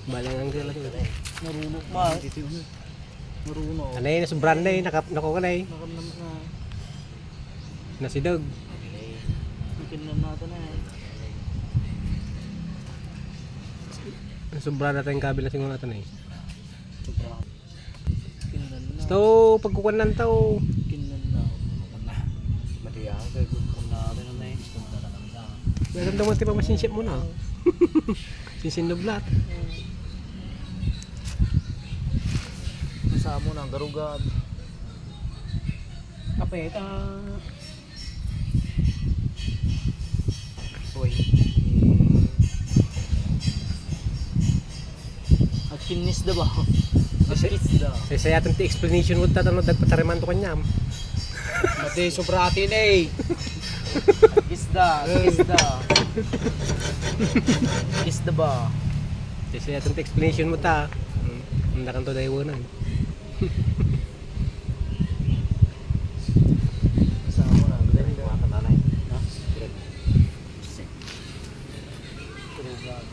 Balang ang gila to. Marunok ma. Marunok. Anay na sobrang na nako kanay. Nakamnam na. Nasidog. Makinan natin na eh. Sobrang natin kabila siguro natin eh. Sobrang. Kinan na. So pagkukuan nan tao. Kinan na. Matiya kay kung natin na eh. Meron daw mati pa masinship mo na. Sinsinublat. Kasama na garugad. Kapeta. Uy. At kinis da ba? At kinis da. Say atin ti explanation mo tatanong dagpatariman to kanyam. Mati sobratin eh. Kisda, kisda. Kisda ba? Say atin ti explanation mo ta. Hindi kan to daywonan. Kasama na. Dali mga katanay. Ha? Garugad.